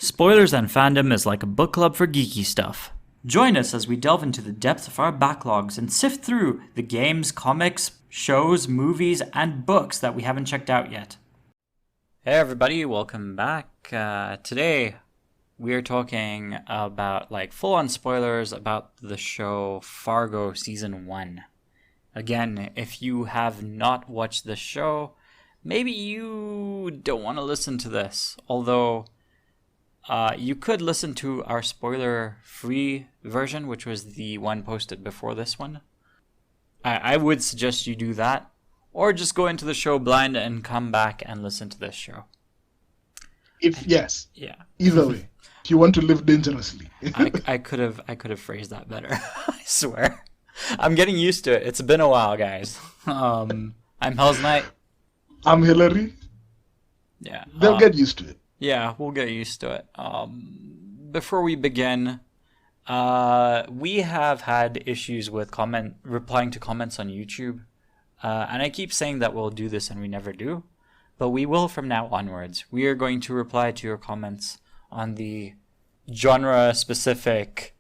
Spoilers and Fandom is like a book club for geeky stuff. Join us as we delve into the depth of our backlogs and sift through the games, comics, shows, movies, and books that we haven't checked out yet. Hey everybody, welcome back. Today we are talking about full-on spoilers about the show Fargo Season 1. Again, if you have not watched the show, maybe you don't want to listen to this, although you could listen to our spoiler-free version, which was the one posted before this one. I would suggest you do that, or just go into the show blind and come back and listen to this show. Either way, if you want to live dangerously. I could have phrased that better. I swear. I'm getting used to it. It's been a while, guys. I'm Hellsknight. I'm Hillary. Yeah. They'll get used to it. Yeah, we'll get used to it. Before we begin, we have had issues with replying to comments on YouTube. And I keep saying that we'll do this and we never do. But we will from now onwards. We are going to reply to your comments on the genre-specific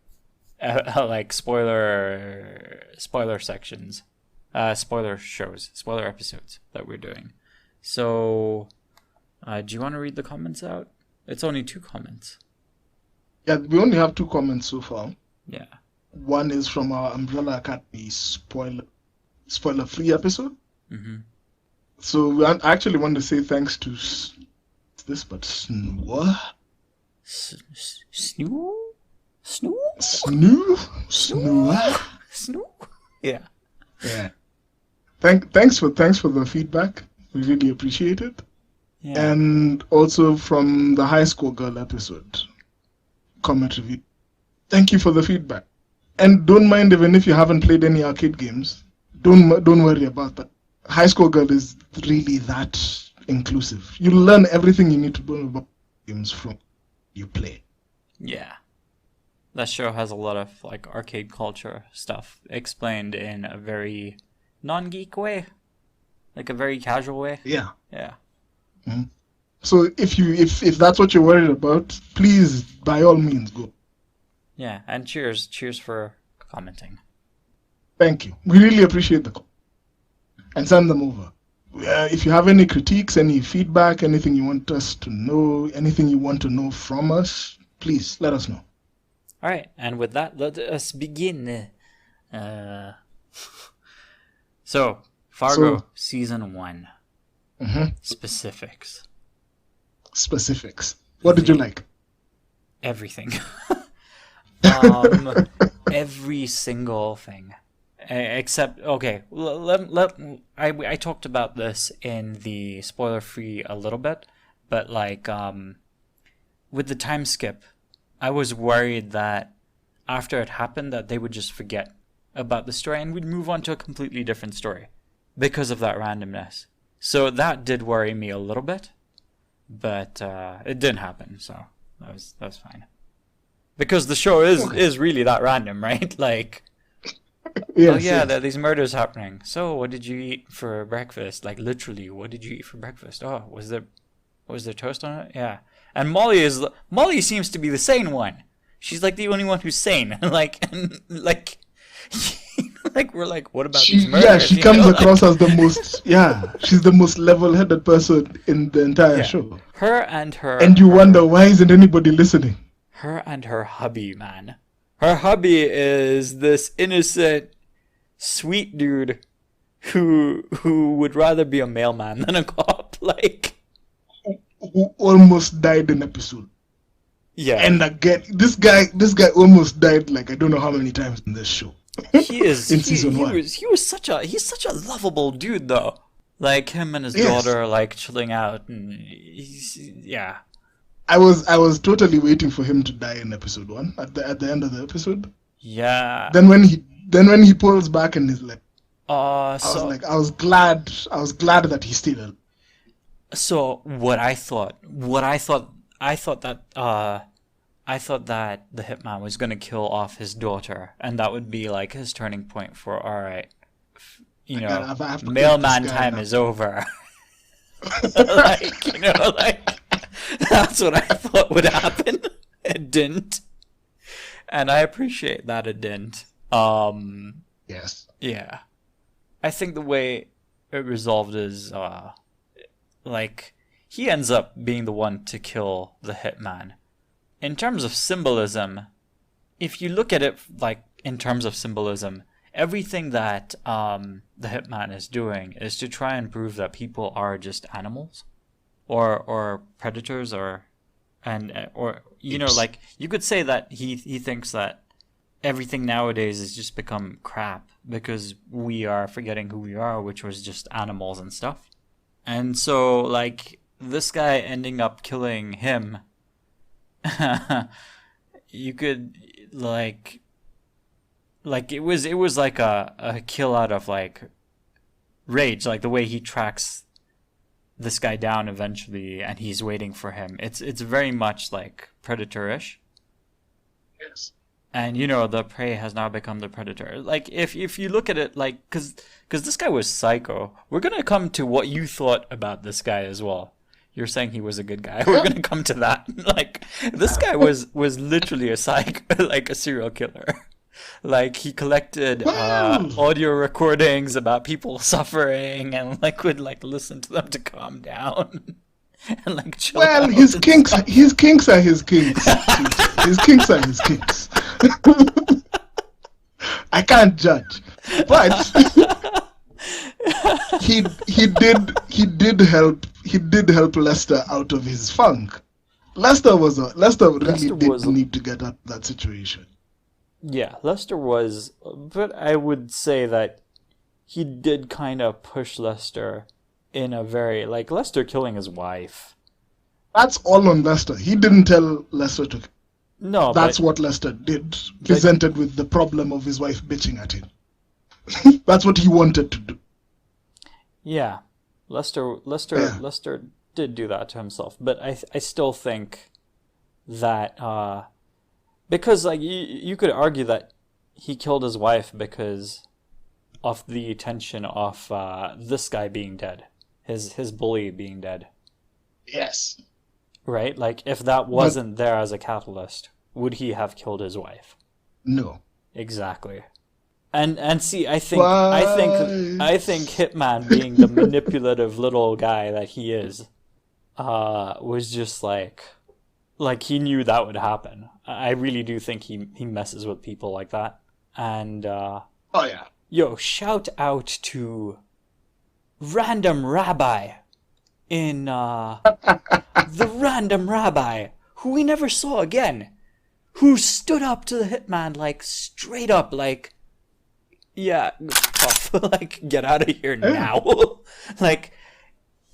spoiler sections, spoiler shows, spoiler episodes that we're doing. So, do you want to read the comments out? It's only 2 comments. Yeah, we only have 2 comments so far. Yeah. One is from our Umbrella Academy spoiler-free episode. Mm-hmm. So I actually want to say thanks to Snoo. Yeah. Thanks for the feedback. We really appreciate it. Yeah. And also from the High School Girl episode comment review. Thank you for the feedback. And don't mind even if you haven't played any arcade games. Don't worry about that. High School Girl is really that inclusive. You learn everything you need to know about games from you play. Yeah. That show has a lot of arcade culture stuff explained in a very non-geek way. A very casual way. Yeah. Yeah. Mm-hmm. So if that's what you're worried about, please by all means go. Yeah, and cheers for commenting. Thank you. We really appreciate the call. And send them over. If you have any critiques, any feedback, anything you want us to know, anything you want to know from us, please let us know. All right, and with that, let us begin. So, Fargo Season 1. Mm-hmm. Specifics. What did you like? Everything. Every single thing. Except, okay, I talked about this in the spoiler-free a little bit, but with the time skip, I was worried that after it happened that they would just forget about the story and we'd move on to a completely different story because of that randomness. So that did worry me a little bit, but it didn't happen, so that was fine. Because the show is really that random, right? Yes, there are these murders happening. So, what did you eat for breakfast? Literally, what did you eat for breakfast? Oh, was there toast on it? Yeah. And Molly seems to be the sane one. She's the only one who's sane. We're what about these murders? Yeah, she comes across as the most. Yeah, she's the most level-headed person in the entire show. And you wonder why isn't anybody listening? Her and her hubby, man. Her hubby is this innocent, sweet dude who would rather be a mailman than a cop. Who almost died in episode. Yeah. And again, this guy almost died I don't know how many times in this show. He is in season 1. He's such a lovable dude though. Him and his daughter chilling out, and yeah. I was totally waiting for him to die in episode 1 at the end of the episode. Yeah. Then when he pulls back and is I was glad that he stayed alive. So I thought that the hitman was going to kill off his daughter, and that would be his turning point for all right, mailman time is over. That's what I thought would happen. didn't. And I appreciate that it didn't. Yes. Yeah. I think the way it resolved is, like, he ends up being the one to kill the hitman. In terms of symbolism, if you look at it, like, in terms of symbolism, everything that the hitman is doing is to try and prove that people are just animals or predators or you know, like, you could say that he thinks that everything nowadays has just become crap because we are forgetting who we are, which was just animals and stuff. And so, like, this guy ending up killing him, you could, like it was like a kill out of, like, rage, like the way he tracks this guy down eventually and he's waiting for him. It's very much like predator-ish. Yes. And, you know, the prey has now become the predator. Like, if you look at it, like, because this guy was psycho. We're going to come to what you thought about this guy as well. You're saying he was a good guy. We're going to come to that. Like, this guy was literally a psycho, like a serial killer. Like, he collected audio recordings about people suffering and, like, would, like, listen to them to calm down. And, like, chill out his kinks are his kinks. His kinks are his kinks. I can't judge, but he did help Lester out of his funk. Lester really did need to get out of that situation. Yeah, Lester was, but I would say that he did kind of push Lester in a very, like, Lester killing his wife. That's all on Lester. He didn't tell Lester to. No, that's what Lester did. Presented with the problem of his wife bitching at him. That's what he wanted to do. Yeah, Lester did do that to himself, but I still think that because, like, you could argue that he killed his wife because of the attention of this guy being dead, his bully being dead. Yes. Right? Like, if that wasn't there as a catalyst, would he have killed his wife? No. Exactly. And see, I think Hitman, being the manipulative little guy that he is, was just like he knew that would happen. I really do think he messes with people like that. And oh yeah. Yo, shout out to Random Rabbi in the Random Rabbi, who we never saw again, who stood up to the hitman, like, straight up, like, yeah, off, like, get out of here now. Like,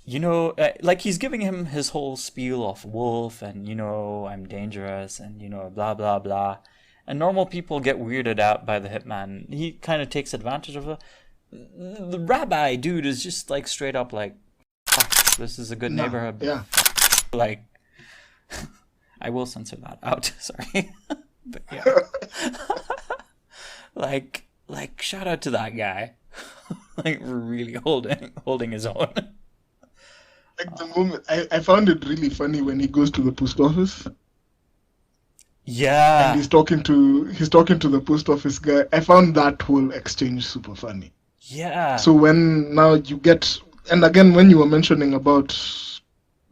you know, like, he's giving him his whole spiel of wolf and, you know, I'm dangerous and, you know, blah blah blah, and normal people get weirded out by the hitman. He kind of takes advantage of it. The rabbi dude is just, like, straight up like, fuck, this is a good neighborhood. Yeah. Like, I will censor that out. Sorry. But yeah. like, shout out to that guy. Like, really holding his own. Like, the moment I found it really funny when he goes to the post office. Yeah. And he's talking to the post office guy. I found that whole exchange super funny. Yeah. So when now you get, and again, when you were mentioning about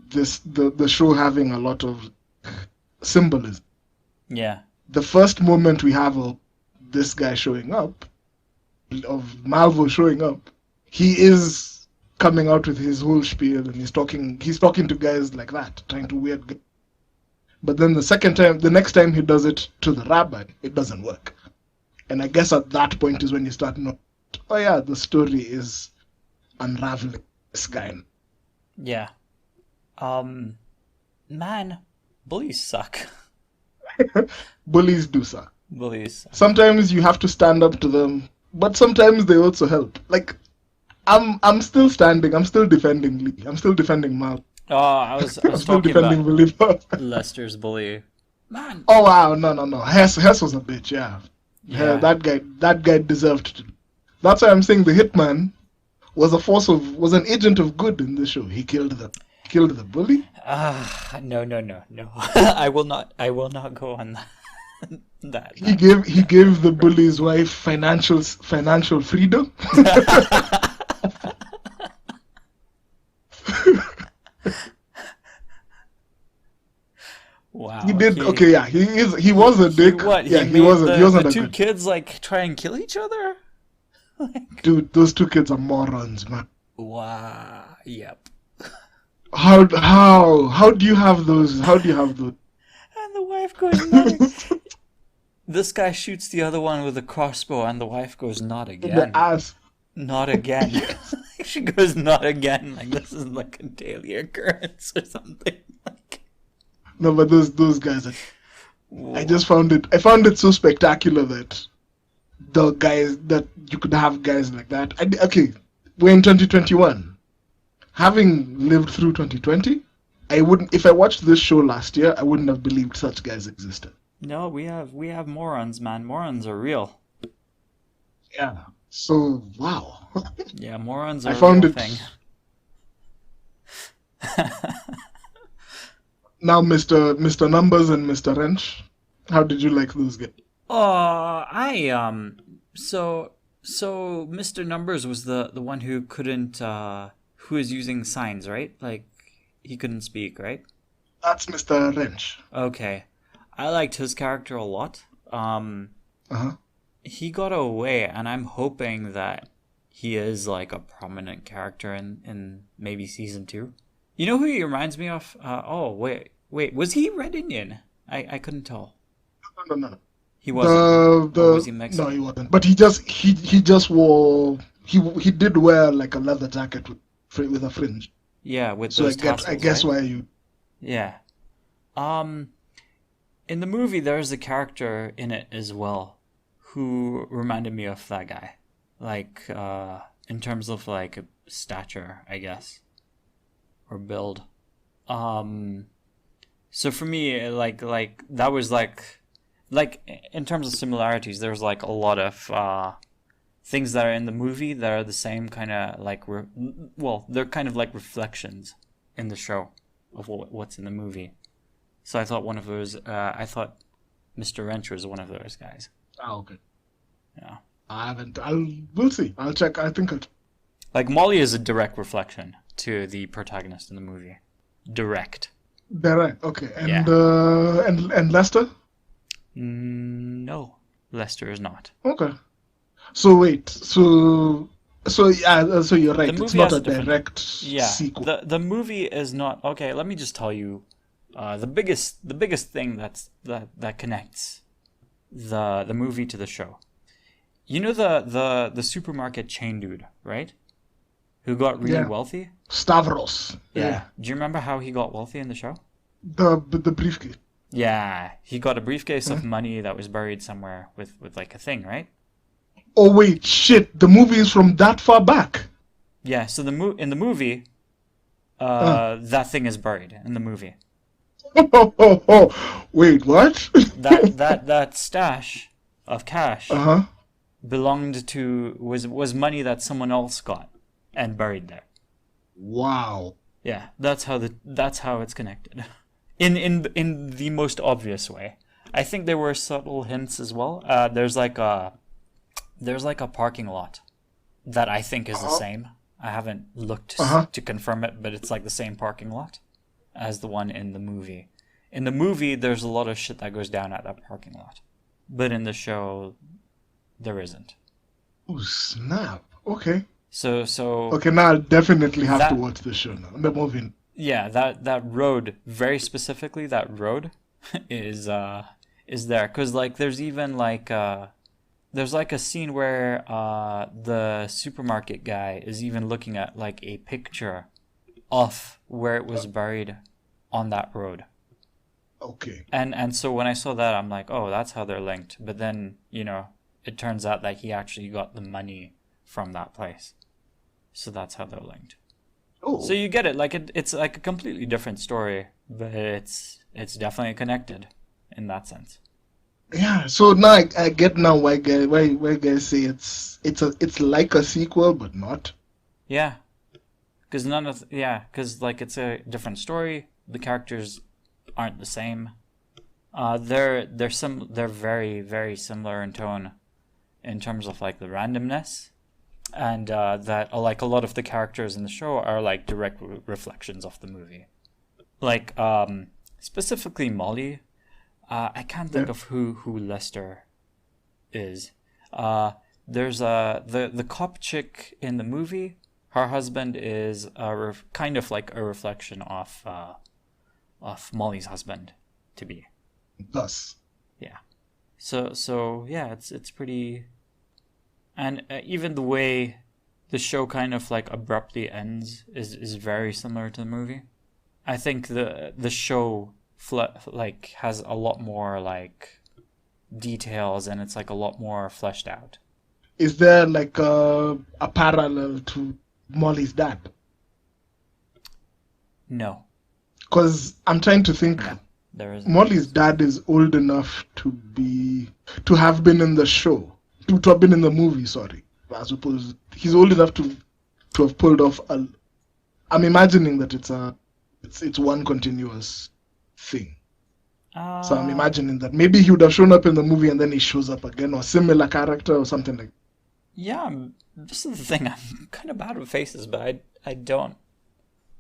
this, the show having a lot of symbolism. Yeah. The first moment we have of this guy showing up, of Malvo showing up, he is coming out with his whole spiel and he's talking to guys like that, trying to weird. But then the next time he does it to the rabbi, it doesn't work. And I guess at that point is when you start knowing, oh yeah, the story is unraveling this guy. Yeah. Man, bullies suck. Bullies do suck. Bullies suck. Sometimes you have to stand up to them, but sometimes they also help. Like, I'm still standing. I'm still defending Lee. I'm still defending Mal. Oh, I was still talking defending about Believer. Lester's bully. Man. Oh wow, no. Hess was a bitch. Yeah. That guy deserved to. That's why I'm saying the hitman was an agent of good in this show. He killed them. killed the bully? No, no, no, no. I will not. I will not go on that. He gave the bully's wife financial freedom. Wow. He did okay. Yeah, he was a dick. What? He Yeah, made he the wasn't a two good kids like try and kill each other? Like, dude. Those two kids are morons, man. wow. Yep. How do you have those? How do you have those? And the wife goes not. This guy shoots the other one with a crossbow, and the wife goes not The again. ass. Not again. She goes not again. Like this is like a daily occurrence or something. Like, No, but those guys. I whoa. just found it. I found it so spectacular that the guys that you could have guys like that. Okay, we're in 2021. Having lived through 2020, I wouldn't. If I watched this show last year, I wouldn't have believed such guys existed. No, we have morons, man. Morons are real. Yeah. So wow. Yeah, morons are I a found real it. thing. Now, Mr. Numbers and Mr. Wrench, how did you like those guys? So Mr. Numbers was the one who couldn't who was using signs, right? Like he couldn't speak, right? That's Mr. Wrench. Okay. I liked his character a lot. Uh-huh. He got away, and I'm hoping that he is like a prominent character in maybe season 2. You know who he reminds me of? Oh wait, was he Red Indian? I couldn't tell. No. He wasn't. Or was he No, Mexican? he wasn't. But he just wore he did wear like a leather jacket with a fringe. Yeah, with So those tassels, I guess right? why you. Yeah. In the movie, there's a character in it as well who reminded me of that guy. Like, in terms of like stature, I guess, or build. So for me, like that was like in terms of similarities, there's like a lot of things that are in the movie that are the same kind of like well, they're kind of like reflections in the show of what's in the movie. So I thought one of those. I thought Mr. Wrench was one of those guys. Oh, okay. Yeah. I haven't. We'll see. I'll check. I think Like Molly is a direct reflection to the protagonist in the movie. Direct. they're right. Okay. And Yeah. and Lester. No, Lester is not. Okay. So wait. So yeah. So you're right. The It's movie not has a a different. direct Yeah. sequel. The movie is not okay. Let me just tell you, the biggest thing that connects the movie to the show. You know the supermarket chain dude, right? Who got really Yeah. wealthy? Stavros. Yeah. Do you remember how he got wealthy in the show? The briefcase. Yeah, he got a briefcase Huh? of money that was buried somewhere with like a thing, right? Oh wait, shit! The movie is from that far back. Yeah, so in the movie, Uh. that thing is buried in the movie. Wait, what? That stash of cash Uh-huh. belonged to was money that someone else got and buried there. Wow. Yeah, that's how it's connected. In the most obvious way. I think there were subtle hints as well. There's like a parking lot that I think is the same. I haven't looked to confirm it, but it's like the same parking lot as the one in the movie. In the movie, there's a lot of shit that goes down at that parking lot, but in the show, there isn't. Oh snap. Okay. So Okay, now I'll definitely have to That- watch the show now. The movie. yeah, that road, very specifically, that road is there because like there's even like there's like a scene where the supermarket guy is even looking at like a picture of where it was buried on that road. Okay. And so when I saw that, I'm like, oh, that's how they're linked. But then, it turns out that he actually got the money from that place. So that's how they're linked. Oh. So you get it. Like it's like a completely different story, but it's definitely connected in that sense. Yeah. So now I get now why guys say it's like a sequel but not. Yeah. Because because like it's a different story. The characters aren't the same. They're very very similar in tone, in terms of like the randomness, and that like a lot of the characters in the show are like direct reflections of the movie. Like specifically Molly. I can't think of who Lester is. There's the cop chick in the movie. Her husband is kind of like a reflection of Molly's husband to be. Thus. Yeah. So yeah, it's pretty, and even the way the show kind of like abruptly ends is very similar to the movie. I think the show like has a lot more like details, and it's like a lot more fleshed out. Is there like a parallel to Molly's dad? No, Because I'm trying to think. no, there isn't. Molly's dad is old enough to have been in the show, to have been in the movie. Sorry, as opposed, he's old enough to have pulled off a. I'm imagining that it's one continuous thing. So I'm imagining that maybe he would have shown up in the movie and then he shows up again, or similar character or something like. Yeah, this is the thing. I'm kind of bad with faces, but I don't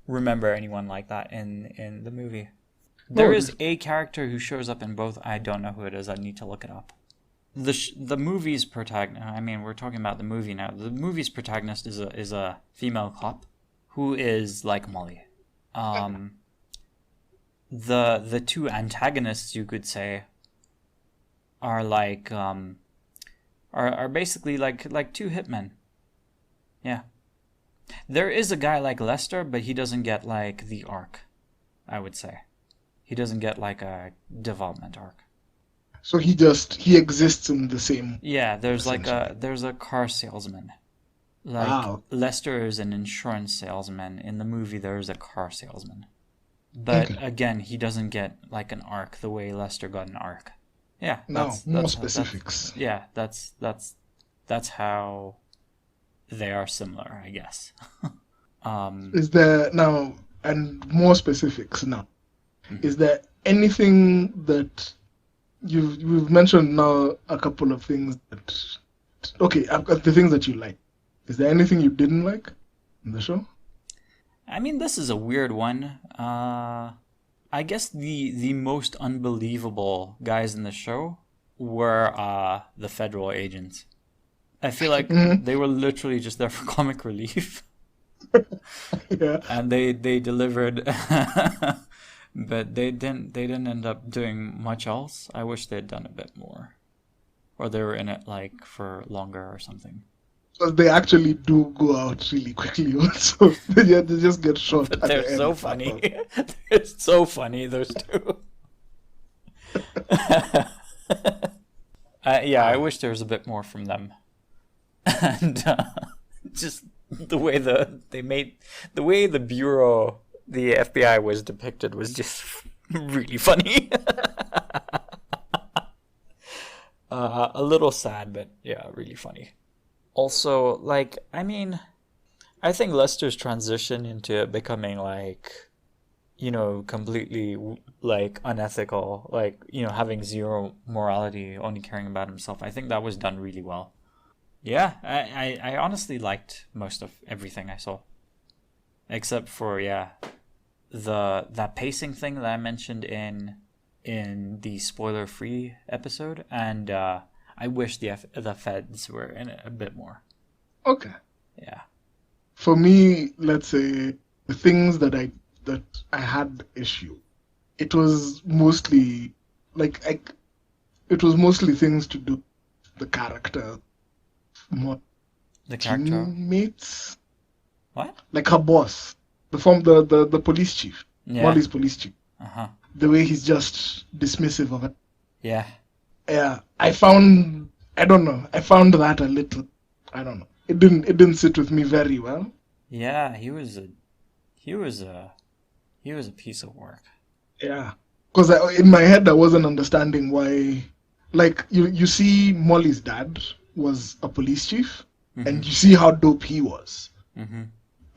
remember anyone like that in the movie. There is a character who shows up in both. I don't know who it is. I need to look it up. The movie's protagonist. I mean, we're talking about the movie now. The movie's protagonist is a female cop who is like Molly. The two antagonists, you could say, are like are basically like two hitmen. Yeah. There is a guy like Lester, but he doesn't get like the arc, I would say. He doesn't get like a development arc. So he exists in the same. Yeah, there's a car salesman. Like Lester is an insurance salesman. In the movie there is a car salesman. But again, he doesn't get like an arc the way Lester got an arc. Yeah, that's more specifics. That's how they are similar, I guess. Is there now, and more specifics now? Is there anything that you've mentioned now? A couple of things that. Okay, I've got the things that you like. Is there anything you didn't like in the show? I mean, this is a weird one. I guess the most unbelievable guys in the show were the federal agents. I feel like they were literally just there for comic relief. Yeah. And they delivered, but they didn't end up doing much else. I wish they'd done a bit more, or they were in it like for longer or something. Because they actually do go out really quickly also. They just get shot. But they're so funny. They're so funny, those two. I wish there was a bit more from them. And just the way the bureau, the FBI was depicted was just really funny. A little sad, but yeah, really funny. Also, like, I mean, I think Lester's transition into becoming, like, you know, completely, like, unethical, like, you know, having zero morality, only caring about himself, I think that was done really well. Yeah, I honestly liked most of everything I saw. Except for, yeah, that pacing thing that I mentioned in the spoiler-free episode, and I wish the feds were in it a bit more. Okay. Yeah. For me, let's say the things that I had issue, it was mostly things to do with the character, more the character teammates. What? Like her boss, the police chief, Molly's police chief. The way he's just dismissive of it. Yeah. Yeah, I found that a little, I don't know. It didn't sit with me very well. Yeah, he was a piece of work. Yeah, because in my head I wasn't understanding why. Like you see, Molly's dad was a police chief, and you see how dope he was.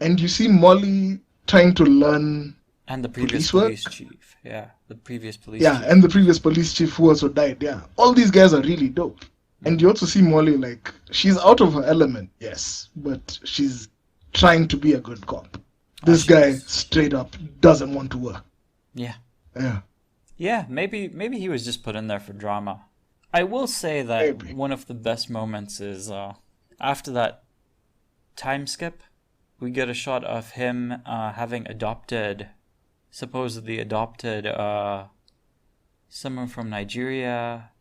And you see Molly trying to learn And the previous police work. police chief. Yeah, the previous police Yeah, chief. and the previous police chief who also died. Yeah, all these guys are really dope. And you also see Molly, like, she's out of her element, yes, but she's trying to be a good cop. This She guy is. straight up doesn't want to work. Yeah. Yeah. Yeah, maybe he was just put in there for drama. I will say that Maybe. one of the best moments is after that time skip, we get a shot of him having supposedly adopted someone from Nigeria.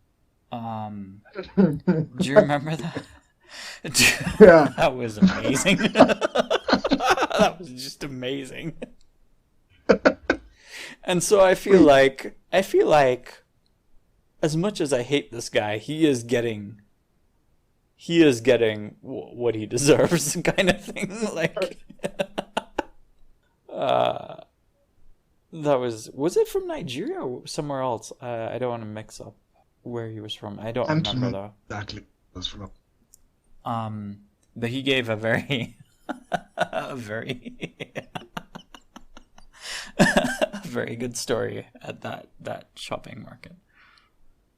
Do you remember that? Yeah. That was amazing. That was just amazing. And so I feel like as much as I hate this guy, he is getting what he deserves, kind of thing. Like, that was it from Nigeria or somewhere else? I don't want to mix up where he was from. I don't And remember though. exactly was from. But he gave a very, a very, a very good story at that shopping market.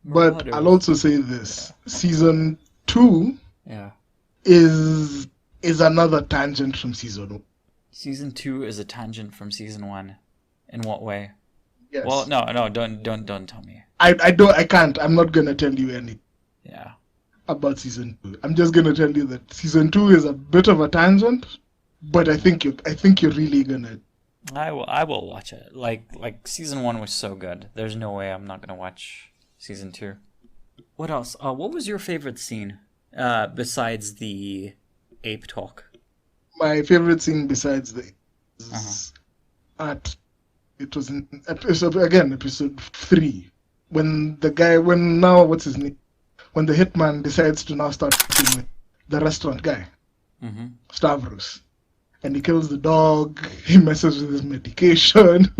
But I'll also say this: season 2 Yeah. is another tangent from season 1. Season 2 is a tangent from season 1. In what way? Yes. Well, no, don't tell me. I can't. I'm not gonna tell you anything Yeah. about season 2. I'm just gonna tell you that season 2 is a bit of a tangent, but I think you're really gonna. I will watch it. Like season 1 was so good. There's no way I'm not gonna watch season 2. What else? What was your favorite scene? Besides the ape talk. My favorite scene besides the is it was in episode 3 when what's his name, when the hitman decides to now start working with the restaurant guy, Stavros, and he kills the dog. He messes with his medication.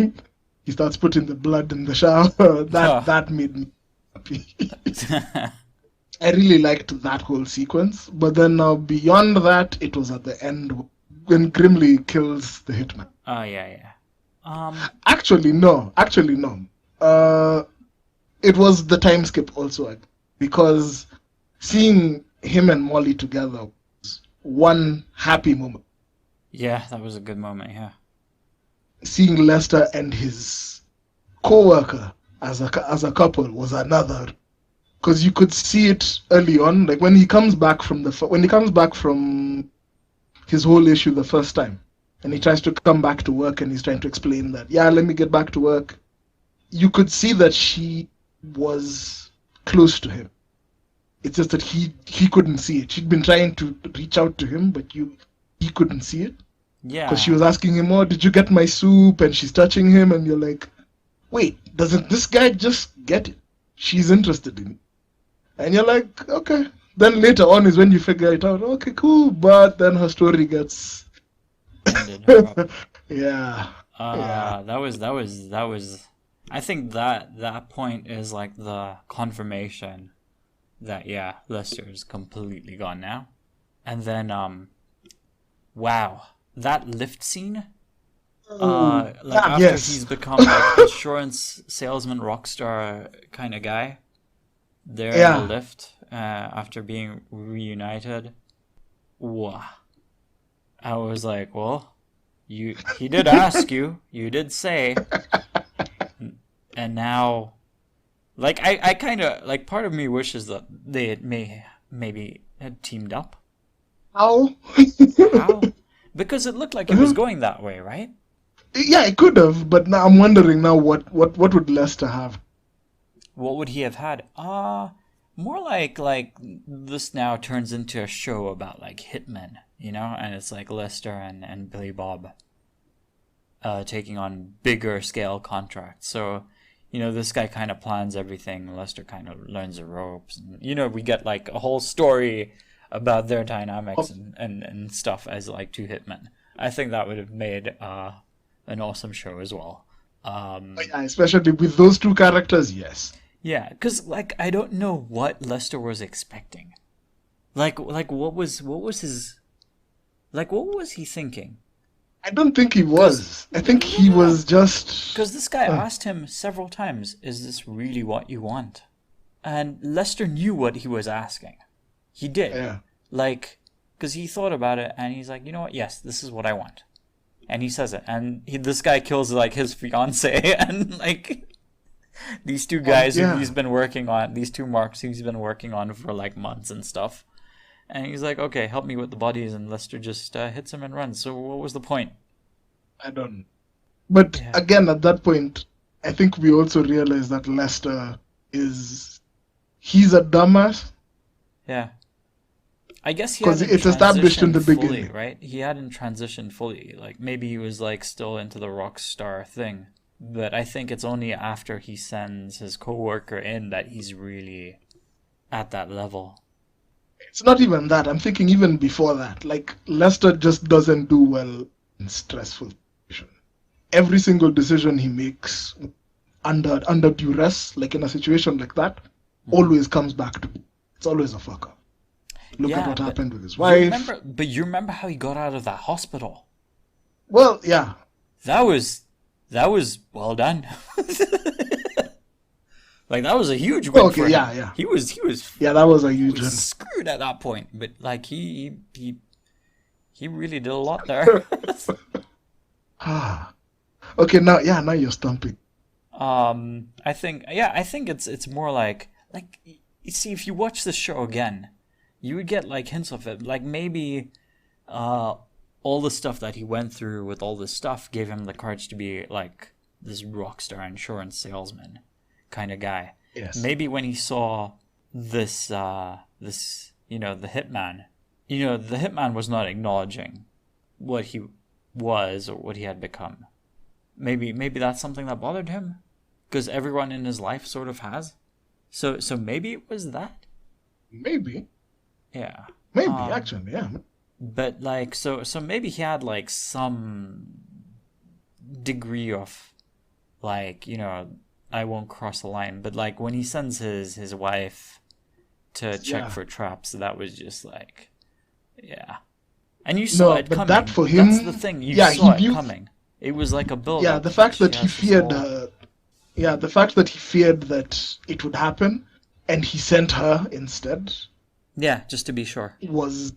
He starts putting the blood in the shower. That made me happy. I really liked that whole sequence. But then now beyond that, it was at the end when Grimly kills the hitman. Oh yeah. Actually no. It was the time skip also, because seeing him and Molly together was one happy moment. Yeah, that was a good moment. Yeah. Seeing Lester and his co-worker as a couple was another, because you could see it early on, like when he comes back from his whole issue the first time, and he tries to come back to work, and he's trying to explain that, yeah, let me get back to work. You could see that she was close to him. It's just that he couldn't see it. She'd been trying to reach out to him, but he couldn't see it. Yeah. Because she was asking him, oh, did you get my soup? And she's touching him, and you're like, wait, doesn't this guy just get it? She's interested in it. And you're like, okay. Then later on is when you figure it out. Okay, cool. But then her story gets... Ended her up. Yeah. That was. I think that point is like the confirmation that Lester is completely gone now. And then wow, that lift scene. After yes. he's become like insurance salesman rockstar kind of guy. There in the lift after being reunited. Wow. I was like, well, he did ask you. You did say. And now, like, I kind of, like, part of me wishes that they had maybe had teamed up. How? How? Because it looked like it was going that way, right? Yeah, it could have, but now I'm wondering now what would Lester have? What would he have had? More like this now turns into a show about like hitmen, you know, and it's like Lester and Billy Bob taking on bigger scale contracts. So, you know, this guy kind of plans everything. Lester kind of learns the ropes. And, you know, we get like a whole story about their dynamics and stuff as like two hitmen. I think that would have made an awesome show as well. Yeah, especially with those two characters, yes. Yeah, because like I don't know what Lester was expecting. Like what was he thinking? I don't think he was. I think he was just. Because this guy asked him several times, "Is this really what you want?" And Lester knew what he was asking. He did. Yeah. Like, because he thought about it and he's like, you know what? Yes, this is what I want. And he says it. And this guy kills like his fiance and like these two guys who he's been working on, these two marks he's been working on for like months and stuff. And he's like, okay, help me with the bodies. And Lester just hits him and runs. So what was the point? I don't know. But again, at that point, I think we also realize that Lester he's a dumbass. Yeah. I guess he because hadn't it's established in the fully, beginning, right? He hadn't transitioned fully. Like maybe he was like still into the rock star thing, but I think it's only after he sends his coworker in that he's really at that level. It's not even that. I'm thinking even before that. Like Lester just doesn't do well in stressful situations. Every single decision he makes under duress, like in a situation like that, always comes back to it's always a fuck up. Look at what happened with his wife. You remember how he got out of that hospital? Well, yeah. That was well done. Like that was a huge win for him. Yeah. He was yeah, that was a huge win. Screwed at that point, but like he really did a lot there. Okay, now you're stumping. I think it's more like you see, if you watch the show again, you would get like hints of it. Like maybe all the stuff that he went through with all this stuff gave him the courage to be like this rock star insurance salesman kind of guy. Yes. Maybe when he saw this the hitman, the hitman was not acknowledging what he was or what he had become. Maybe that's something that bothered him, because everyone in his life sort of has. So maybe it was that. Maybe. Yeah. Maybe actually, yeah. But like, so maybe he had like some degree of, like, I won't cross the line. But like when he sends his wife to check for traps, that was just like, yeah. And you saw it coming. That for him, that's the thing. You saw it coming. It was like a build. Yeah, the fact that he feared. The fact that he feared that it would happen, and he sent her instead. Yeah, just to be sure. That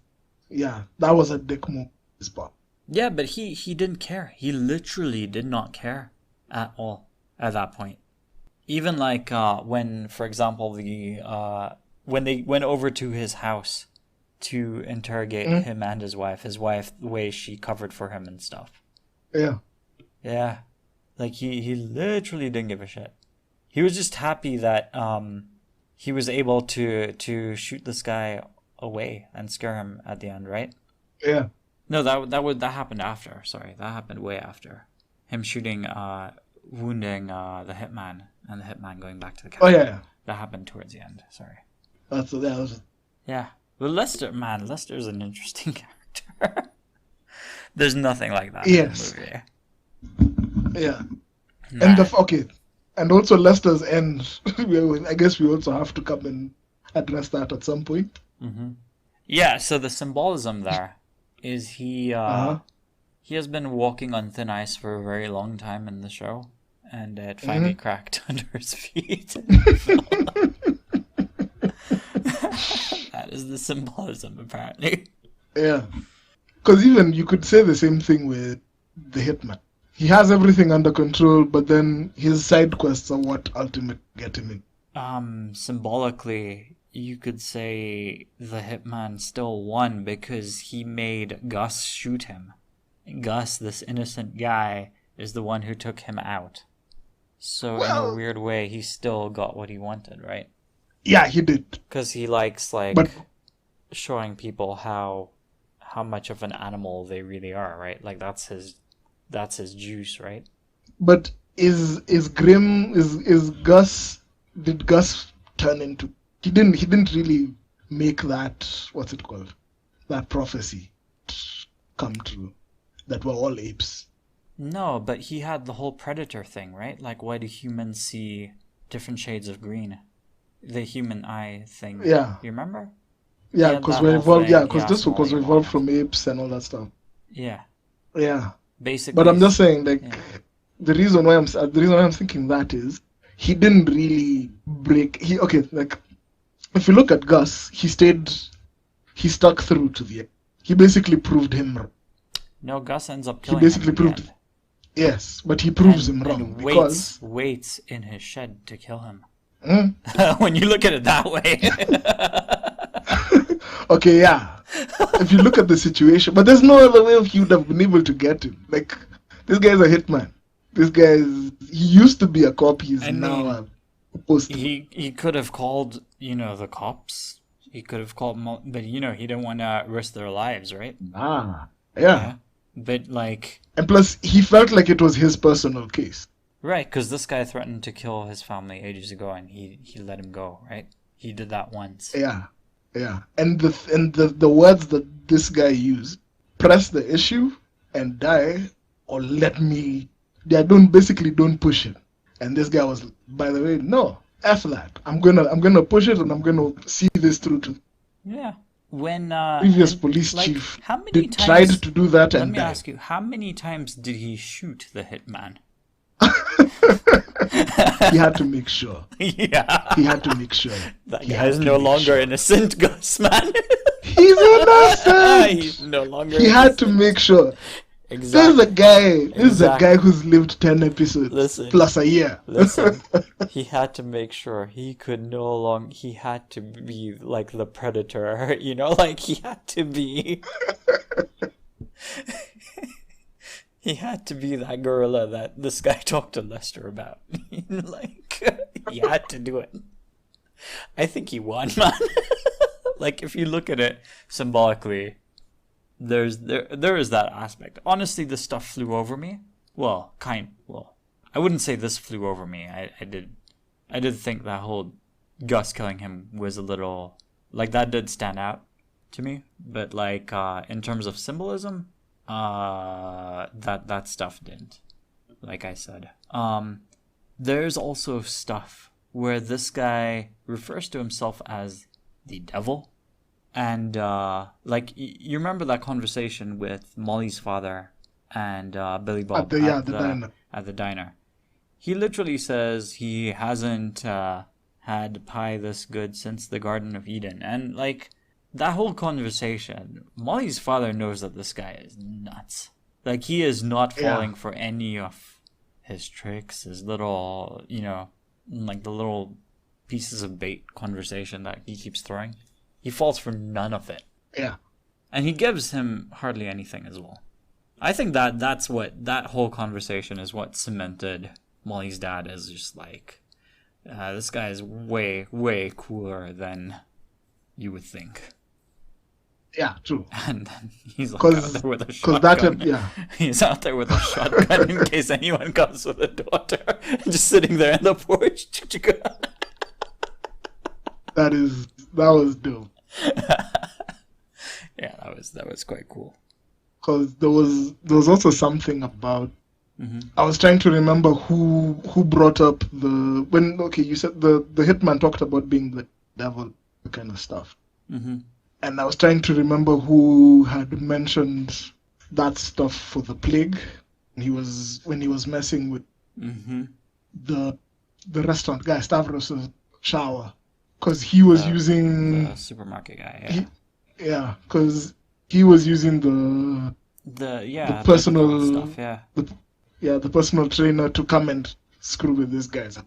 was a dick move. His part. Yeah, but he didn't care. He literally did not care at all at that point. Even like when, for example, when they went over to his house to interrogate him and his wife, the way she covered for him and stuff. Yeah. Yeah. Like he literally didn't give a shit. He was just happy that he was able to shoot this guy away and scare him at the end, right? Yeah. No, that happened after. Sorry, that happened way after. Him shooting, wounding the hitman, and the hitman going back to the cabin. Oh yeah. That happened towards the end. Sorry. Yeah. But Lester's an interesting character. There's nothing like that in the movie. Yeah. And and also Lester's end. I guess we also have to come and address that at some point. Mm-hmm. Yeah. So the symbolism there is he has been walking on thin ice for a very long time in the show, and it finally cracked under his feet. That is the symbolism, apparently. Yeah. Because even you could say the same thing with the hitman. He has everything under control, but then his side quests are what ultimately get him in. Symbolically, you could say the hitman still won because he made Gus shoot him. Gus, this innocent guy, is the one who took him out. So in a weird way, he still got what he wanted, right? Yeah, he did. Because he likes showing people how much of an animal they really are, right? Like that's his juice, right? But is Gus? Did Gus turn into? He didn't really make that. What's it called? That prophecy come true. That we're all apes. No, but he had the whole predator thing, right? Like, why do humans see different shades of green? The human eye thing. Yeah. You remember? Yeah, because we're evolved. Yeah, because we evolved from apes and all that stuff. Yeah. Yeah. Basically, But I'm just saying, like, yeah. the reason why I'm thinking that is he didn't really break. Like if you look at Gus, he stuck through to the end. He basically proved him wrong. No, Gus ends up He killing him basically in the proved, end. yes, but he proves him wrong And because waits in his shed to kill him. mm, When you look at it that way. okay, yeah. If you look at the situation, but there's no other way he would have been able to get him. Like, this guy's a hitman. He used to be a cop. He's I now mean, a post. he could have called, the cops. He could have called, but he didn't want to risk their lives, right? Yeah. Yeah. But like, And plus, he felt like it was his personal case. right, because this guy threatened to kill his family ages ago, and he let him go, right? He did that once. Yeah, yeah. And the words that this guy used: press the issue and die, or let me. Yeah, don't push it. And this guy was, by the way, no, F that. I'm gonna push it, and I'm gonna see this through to. Yeah. When Previous police chief how many times tried to do that let and me died. ask you, how many times did he shoot the hitman? He had to make sure. Yeah. He had to make sure. That He guy had is to no make longer sure. innocent, Gus, man. He's innocent. He's no longer He had to make sure. Exactly. This is a guy who's lived 10 episodes Listen. plus a year. Listen, he had to make sure he had to be like the predator, like he had to be. He had to be that gorilla that this guy talked to Lester about. Like, he had to do it. I think he won, man. Like, if you look at it symbolically, there is that aspect. Honestly, this stuff flew over me. Well, I wouldn't say this flew over me. I did think that whole Gus killing him was a little, like, that did stand out to me. But like, in terms of symbolism, that stuff didn't. Like I said, there's also stuff where this guy refers to himself as the devil. And, like, you remember that conversation with Molly's father and Billy Bob at the diner. He literally says he hasn't had pie this good since the Garden of Eden. And, like, that whole conversation, Molly's father knows that this guy is nuts. Like, he is not falling for any of his tricks, his little, like the little pieces of bait conversation that he keeps throwing. He falls for none of it. Yeah. And he gives him hardly anything as well. I think that's what, that whole conversation is what cemented Molly's dad as just like, this guy is way, way cooler than you would think. Yeah, true. And then he's like out there with a shotgun. He's out there with a shotgun in case anyone comes with a daughter. Just sitting there on the porch. That was dope. Yeah, that was quite cool. Because there was also something about. Mm-hmm. I was trying to remember who brought up you said the hitman talked about being the devil, kind of stuff. Mm-hmm. And I was trying to remember who had mentioned that stuff for the plague. When he was messing with the restaurant guy, Stavros' shower, because he was using the supermarket guy. Because he was using the personal stuff. The personal trainer to come and screw with these guys.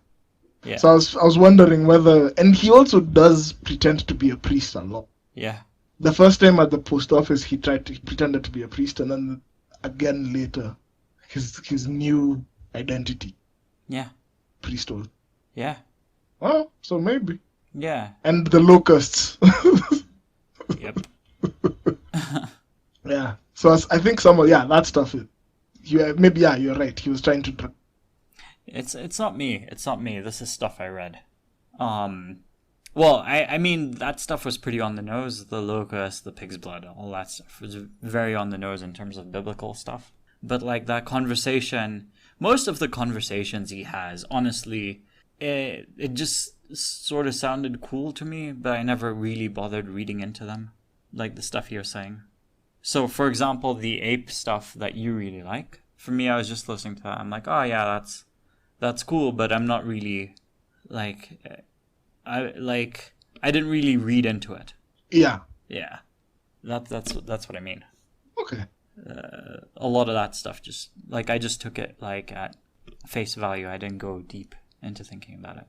Yeah. So I was wondering whether, and he also does pretend to be a priest a lot. Yeah. The first time at the post office, he pretended to be a priest, and then again later, his new identity. Yeah. Priesthood. Yeah. Well, so maybe. Yeah. And the locusts. Yep. Yeah. So I think that stuff is. You're right. He was trying to. It's not me. It's not me. This is stuff I read. Well, I mean, that stuff was pretty on the nose. The locust, the pig's blood, all that stuff was very on the nose in terms of biblical stuff. But, like, that conversation, most of the conversations he has, honestly, it just sort of sounded cool to me, but I never really bothered reading into them, like the stuff he was saying. So, for example, the ape stuff that you really like. For me, I was just listening to that. I'm like, oh yeah, that's cool, but I'm not really like I didn't really read into it. Yeah. Yeah, that's what I mean. Okay. A lot of that stuff just like I just took it like at face value. I didn't go deep into thinking about it.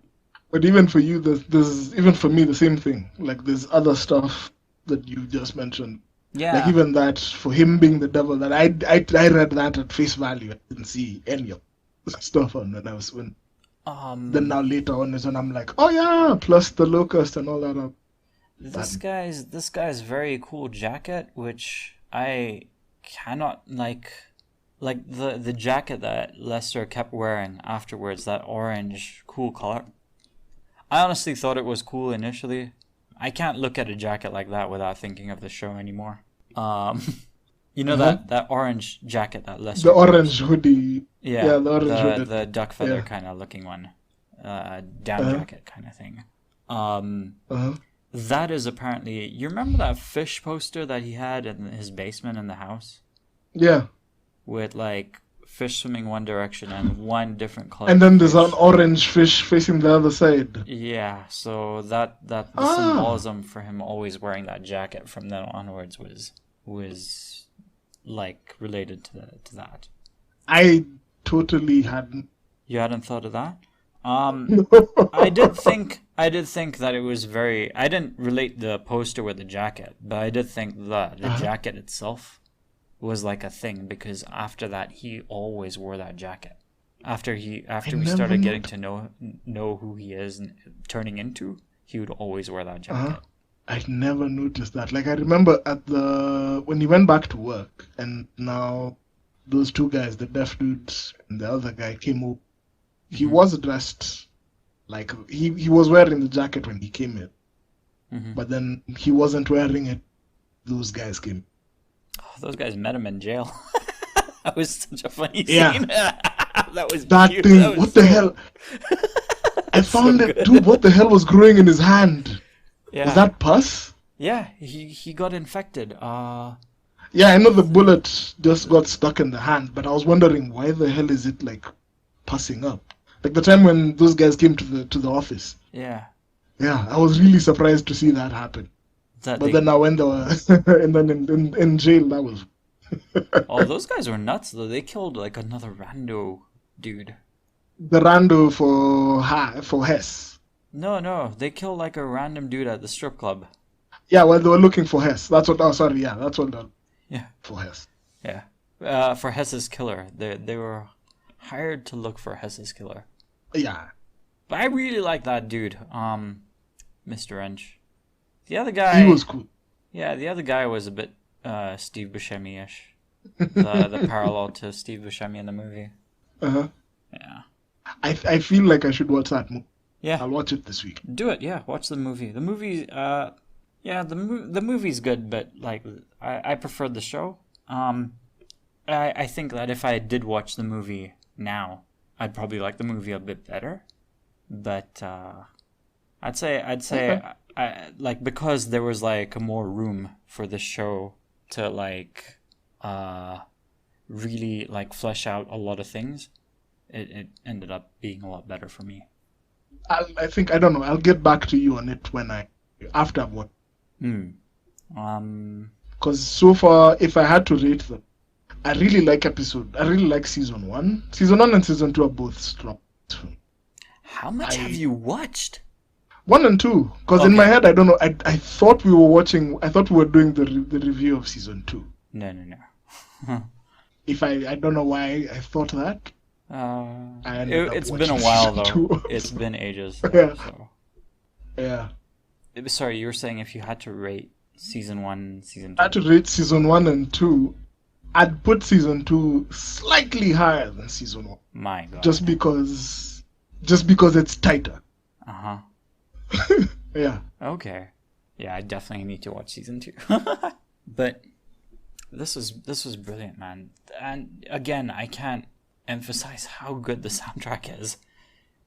But even for you, there's even for me the same thing. Like there's other stuff that you just mentioned. Yeah. Like even that for him being the devil, that I read that at face value. I didn't see any of the stuff on when I was when. Then now later on is when I'm like, oh yeah, plus the locust and all that. This guy's very cool jacket, which I cannot like the jacket that Lester kept wearing afterwards, that orange cool color. I honestly thought it was cool initially. I can't look at a jacket like that without thinking of the show anymore. You know that orange jacket that Lester the orange hoodie. Yeah, the orange hoodie. The duck feather kind of looking one. Down jacket kind of thing. That is apparently... You remember that fish poster that he had in his basement in the house? Yeah. With, like, fish swimming one direction and one different color. And then there's an orange fish facing the other side. Yeah, so the symbolism for him always wearing that jacket from then onwards was like, related to that. I totally hadn't... You hadn't thought of that? I did think that it was very... I didn't relate the poster with the jacket, but I did think the jacket itself was like a thing, because after that he always wore that jacket. After we started getting to know who he is and turning into, he would always wear that jacket. I never noticed that. Like I remember when he went back to work, and now those two guys, the deaf dudes and the other guy, came up. He was dressed like he was wearing the jacket when he came in, but then he wasn't wearing it. Those guys came. Oh, those guys met him in jail. That was such a funny scene. That was that cute. thing. That was what the hell? I found it, dude. What the hell was growing in his hand? Yeah. Was that pus? Yeah, he got infected. Yeah, I know the bullet just got stuck in the hand, but I was wondering why the hell is it like pussing up? Like the time when those guys came to the office. Yeah. Yeah, I was really surprised to see that happen. Then now when they were and then in jail, that was. Oh, those guys were nuts though. They killed like another rando dude. The rando for Hess. No, they killed like a random dude at the strip club. Yeah, well, they were looking for Hess. That's what. Oh, sorry. Yeah, that's what. For Hess. Yeah. For Hess's killer. They were hired to look for Hess's killer. Yeah. But I really like that dude, Mr. Wrench. The other guy... He was cool. Yeah, the other guy was a bit Steve Buscemi-ish. The parallel to Steve Buscemi in the movie. Uh-huh. Yeah. I feel like I should watch that movie. Yeah. I'll watch it this week. Do it, yeah. Watch the movie. The movie, the movie's good, but, like, I prefer the show. I think that if I did watch the movie now, I'd probably like the movie a bit better. But I'd say Okay. like, because there was like more room for the show to like really like flesh out a lot of things, it ended up being a lot better for me. I think, I don't know, I'll get back to you on it after I've watched. Because so far, if I had to rate them, I really like season 1. Season 1 and season 2 are both strong. How much have you watched? 1 and 2. Because in my head, I don't know, I thought we were doing the review of season 2. No. I don't know why I thought that. It's been a while though. It's been ages. Though, Yeah. So. Yeah. Sorry, you were saying if you had to rate season 1, season 2. I had to rate season 1 and 2. I'd put season 2 slightly higher than season 1. My God. Just because it's tighter. Uh-huh. Yeah. Okay. Yeah, I definitely need to watch season 2. But this was brilliant, man. And again, I can't emphasize how good the soundtrack is.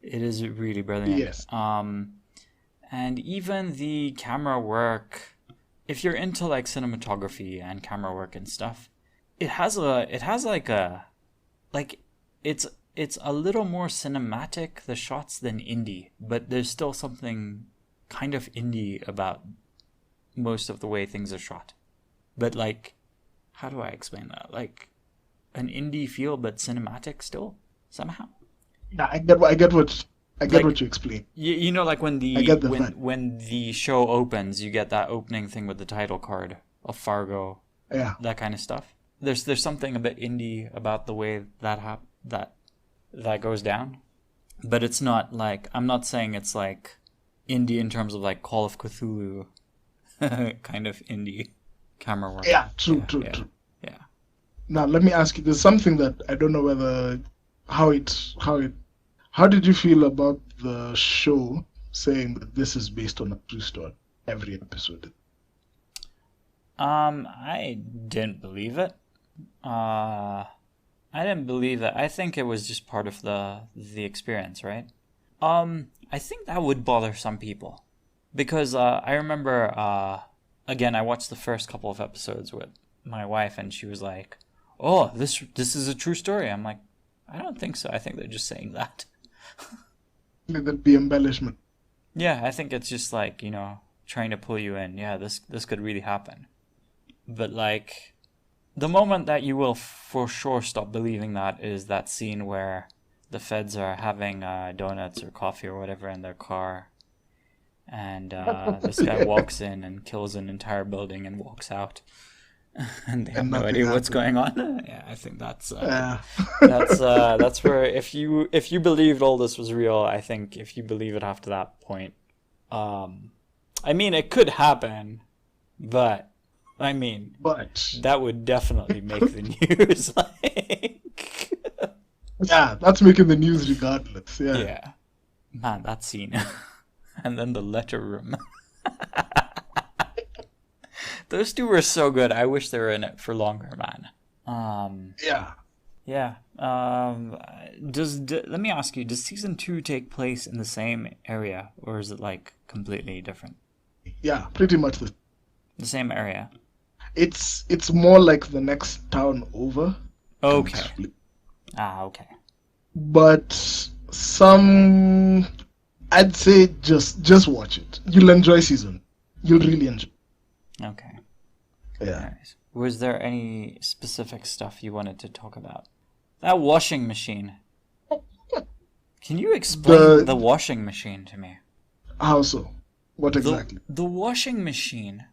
It is really brilliant. Yes. And even the camera work, if you're into like cinematography and camera work and stuff, like it's a little more cinematic, the shots, than indie, but there's still something kind of indie about most of the way things are shot. But like, how do I explain that? Like an indie feel, but cinematic still somehow. Yeah, I get what Like, what you explain. you know, like when I get the vibe. when the show opens, you get that opening thing with the title card of Fargo, Yeah. that kind of stuff. There's something a bit indie about the way that goes down, but it's not like, I'm not saying it's like indie in terms of like Call of Cthulhu kind of indie camera work. Yeah, true. Yeah. Now let me ask you. There's something that I don't know whether how did you feel about the show saying that this is based on a true story every episode? I didn't believe it. I didn't believe it. I think it was just part of the experience, right? I think that would bother some people, because I remember again, I watched the first couple of episodes with my wife, and she was like, "Oh, this is a true story." I'm like, I don't think so. I think they're just saying that. That'd be embellishment. Yeah, I think it's just like, trying to pull you in. Yeah, this could really happen. But like, the moment that you will for sure stop believing that is that scene where the feds are having donuts or coffee or whatever in their car, and this guy walks in and kills an entire building and walks out, and they have no idea what's going on. Yeah, I think that's that's where, if you believed all this was real, I think if you believe it after that point, I mean, it could happen, but that would definitely make the news. Like, yeah, that's making the news regardless. Yeah. Yeah, man, that scene, and then the letter room. Those two were so good. I wish they were in it for longer, man. Yeah. Yeah. Let me ask you: does season 2 take place in the same area, or is it like completely different? Yeah, pretty much The same area. It's more like the next town over. Okay. Okay. But I'd say just watch it. You'll enjoy season. You'll really enjoy. Okay. Yeah. Nice. Was there any specific stuff you wanted to talk about? That washing machine. Can you explain the washing machine to me? How so? What exactly? The washing machine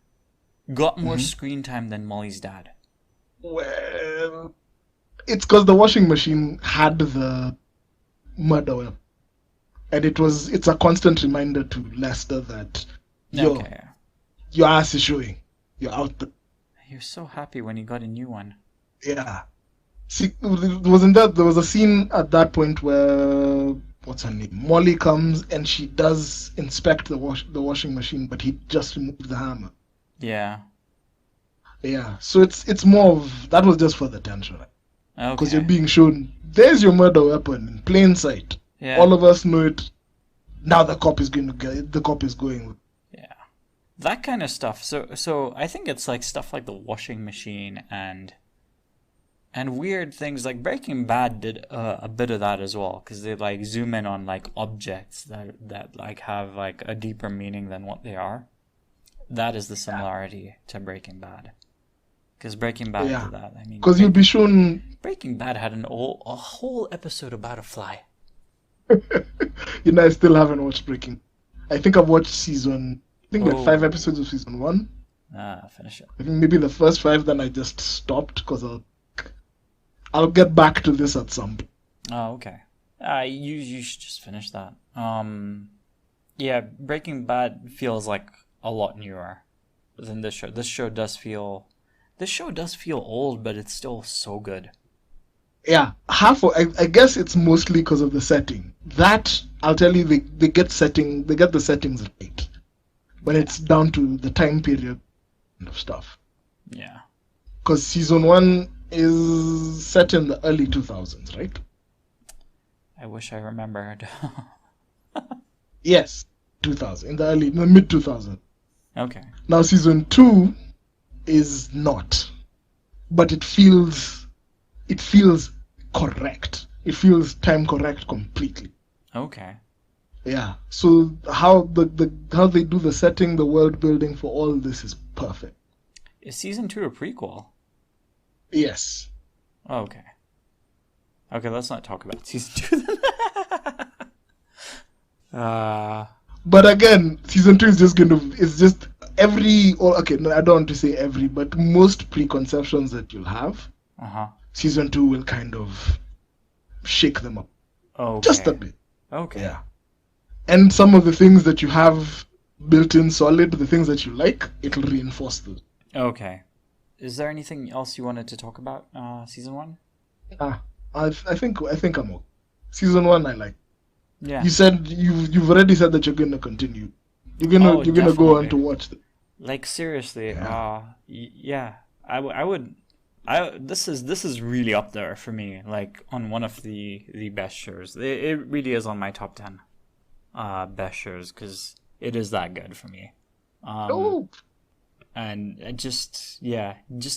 got more screen time than Molly's dad. Well, it's because the washing machine had the murder weapon. And it's a constant reminder to Lester that your ass is showing. You're out there. He was so happy when he got a new one. Yeah. See, there was a scene at that point where, what's her name? Molly comes and she does inspect the washing machine, but he just removed the hammer. Yeah. Yeah. So it's more of, that was just for the tension. Okay. Because you're being shown, there's your murder weapon in plain sight. Yeah. All of us know it. Now the cop is going. Yeah. That kind of stuff. So I think it's like stuff like the washing machine and weird things like Breaking Bad did a bit of that as well, because they like zoom in on like objects that like have like a deeper meaning than what they are. That is the similarity to Breaking Bad, because Breaking Bad did that. I mean, because you'll be shown. Breaking Bad had a whole episode about a fly. I still haven't watched Breaking. I think I've watched season. I think there are 5 episodes of season 1. Finish it. I think maybe the first 5, then I just stopped because I'll get back to this at some point. Oh, okay. You should just finish that. Yeah, Breaking Bad feels like a lot newer than this show. This show does feel old, but it's still so good. Yeah, I guess it's mostly because of the setting. That, I'll tell you, they get the settings right. When it's down to the time period of stuff. Yeah. Because season 1 is set in the early 2000s, right? I wish I remembered. Yes, 2000, in the mid 2000s. Okay. Now season 2 is not, but it feels correct. It feels time correct completely. Okay. Yeah. So how they do the setting, the world building for all this is perfect. Is season 2 a prequel? Yes. Okay. Okay, let's not talk about season 2 then. But again, season 2 is just it's just every, or okay, no, I don't want to say every, but most preconceptions that you'll have, uh-huh. season 2 will kind of shake them up just a Okay. bit. Okay. Yeah. And some of the things that you have built in solid, the things that you like, it'll reinforce those. Okay. Is there anything else you wanted to talk about, season 1? Ah, I think I'm okay. Season 1 I like. Yeah. You said you've already said that you're gonna continue. Oh, You're gonna go on to definitely. watch them. Like seriously, Yeah. yeah. I would this is really up there for me, like on one of the best shows. It really is on my top 10 best shows cuz it is that good for me. Um Oh, and I just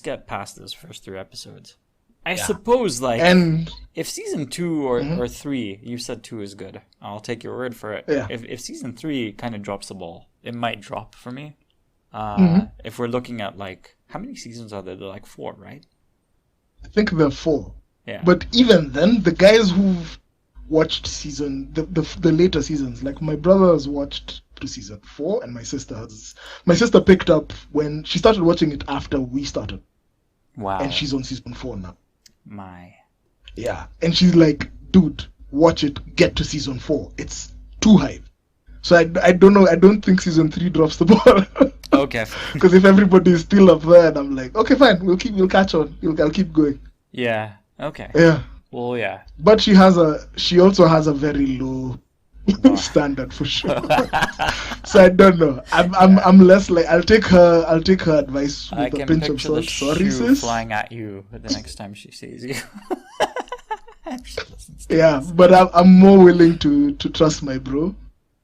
get past those first 3 episodes. I yeah. suppose, like, And if season 2 or, mhm, or 3, you said 2 is good. I'll take your word for it. yeah. If season 3 kind of drops the ball, it might drop for me. Hmm. If we're looking at, like, how many seasons are there? They're like 4, right? I think there are 4. Yeah. But even then, the guys who've watched the later seasons, like my brother has watched to season 4, and my sister picked up when she started watching it after we started, and Wow. she's on season 4 now. My. Yeah, and she's like, dude, watch it, get to season 4. It's too hype. So I don't know. I don't think season 3 drops the ball. Okay. Because if everybody is still up there, and I'm like, okay, fine, we'll catch on. I'll keep going. Yeah. Okay. Yeah, Well, yeah. but she also has a very low Bar. standard for sure. So I don't know. Yeah. I'm less like I'll take her advice I with a can pinch of picture the salt. Sorry, shoe sis. flying at you the next time she sees you. If she listens to Yeah, this. but I'm more willing to trust my bro.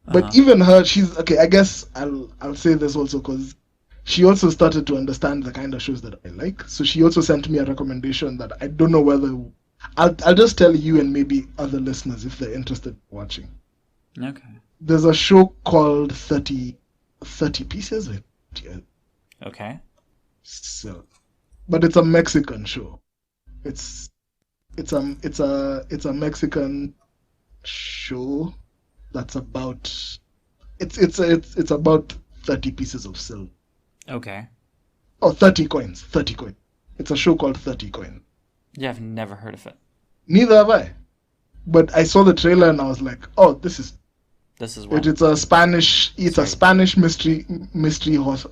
But Uh-huh. even her, she's okay. I guess I'll say this also because she also started to understand the kind of shows that I like. So she also sent me a recommendation that I don't know whether I'll just tell you and maybe other listeners if they're interested in watching. Okay. There's a show called 30 Pieces. Yeah, Okay. so, but it's a Mexican show. It's it's a Mexican show that's about it's about 30 pieces of silver. Okay. Oh, 30 coins. 30 coins. It's a show called 30 coins. Yeah, I've never heard of it. Neither have I. But I saw the trailer and I was like, oh, this is This is it. what? It's a Sorry. Spanish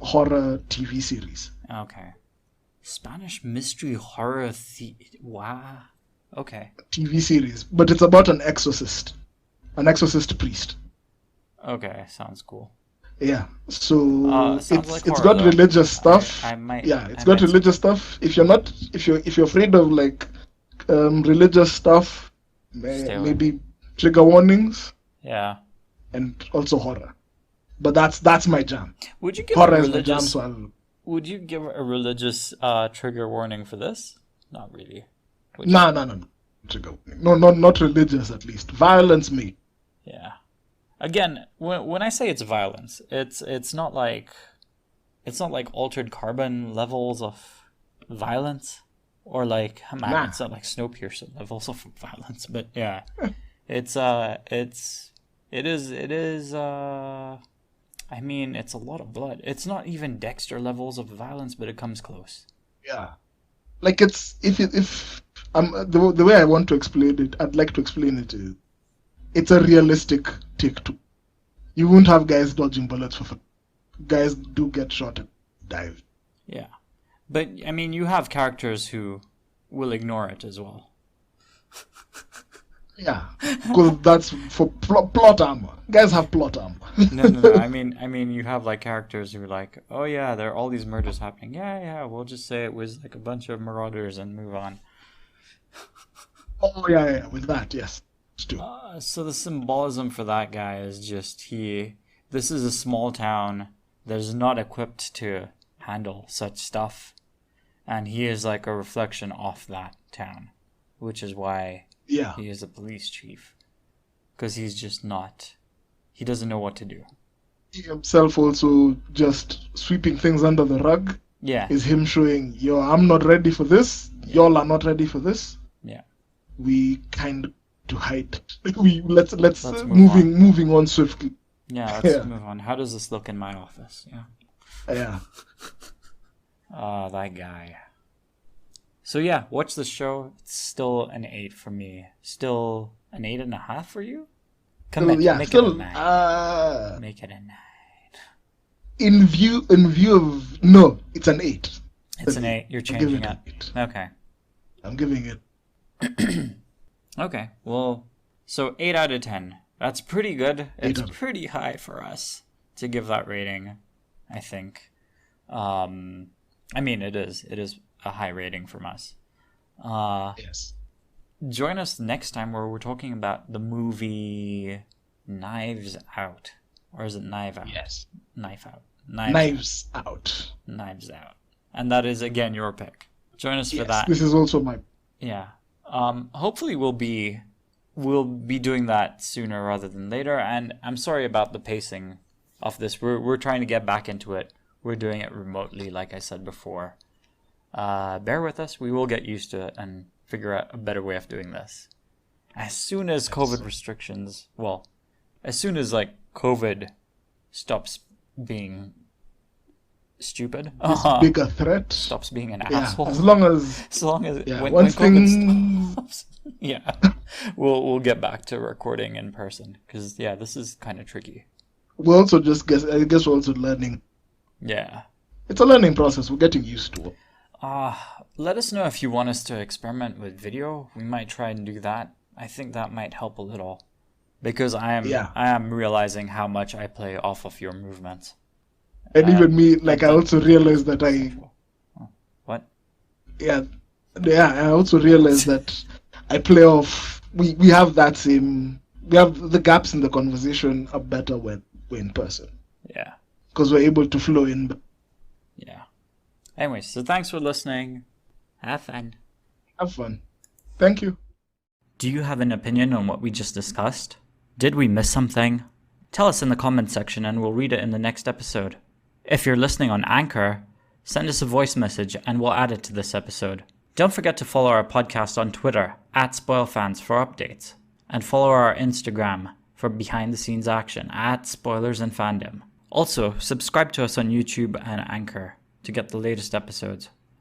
horror TV series. Okay. Spanish mystery horror wow. Okay. TV series, but it's about an exorcist priest. Okay, sounds cool. Yeah. So Sounds like it's horror got though. religious I stuff. I might Yeah, it's I got might skip religious it. stuff. If you're afraid of like religious stuff, Stay away. maybe trigger warnings Yeah. and also horror. But that's my jam. Would you give a Horror is my jam, religious so I'll would you give a religious trigger warning for this? Not really. Would you? no. Trigger warning. No, not religious at least. Violence me. Yeah. Again, when I say it's violence, it's not like altered carbon levels of violence, or like man, Nah. it's not like Snowpiercer levels of violence. But yeah, it is. I mean, it's a lot of blood. It's not even Dexter levels of violence, but it comes close. Yeah. Like it's if the way I want to explain it, I'd like to explain it is it's a realistic take two. You won't have guys dodging bullets for fun. Guys do get shot and dive. Yeah, but I mean, you have characters who will ignore it as well. Yeah, because that's for plot armor. Guys have plot armor. No. I mean, you have like characters who are like, oh yeah, there are all these murders happening. Yeah. We'll just say it was like a bunch of marauders and move on. Oh yeah, with that, yes, it's true. So the symbolism for that guy is just This is a small town. that is not equipped to handle such stuff. And he is like a reflection of that town, which is why he is a police chief. Because he's just not, he doesn't know what to do. He himself also just sweeping things under the rug. Yeah. Is him showing, yo, I'm not ready for this. Y'all are not ready for this. Yeah. We kind of to hide. Let's moving on swiftly. Yeah, let's move on. How does this look in my office? Yeah. That guy. So yeah, watch the show. It's still an 8 for me. Still an 8.5 for you? Make it a 9. Make it a 9. In view of no, it's an 8. It's an 8. You're changing it. 8. Okay. I'm giving it. Okay. Well, so 8 out of 10. That's pretty good. It's pretty high for us to give that rating, I think. I mean, it is a high rating from us. Yes. Join us next time where we're talking about the movie Knives Out. Or is it Knife Out? Yes. Knife Out. Knives Out. Knives Out. And that is, again, your pick. Join us for that. This is also my... Yeah. Hopefully we'll be doing that sooner rather than later. And I'm sorry about the pacing of this. We're trying to get back into it. We're doing it remotely, like I said before. Bear with us. We will get used to it and figure out a better way of doing this. As soon as COVID restrictions, as soon as like COVID stops being stupid, bigger threat, stops being an asshole. As long as when once COVID stops, we'll get back to recording in person because this is kind of tricky. We're also I guess we're also learning. Yeah, it's a learning process. We're getting used to it. Let us know if you want us to experiment with video. We might try and do that. I think that might help a little. Because I am realizing how much I play off of your movements. And even me, I also realized that What? Yeah, I also realized that I play off... We have that same... We have the gaps in the conversation are better when we're in person. Yeah. Because we're able to flow in. Yeah. Anyway, so thanks for listening. Have fun. Have fun. Thank you. Do you have an opinion on what we just discussed? Did we miss something? Tell us in the comments section and we'll read it in the next episode. If you're listening on Anchor, send us a voice message and we'll add it to this episode. Don't forget to follow our podcast on Twitter @SpoilFans for updates. And follow our Instagram for behind the scenes action @SpoilersandFandom. Also, subscribe to us on YouTube and Anchor to get the latest episodes.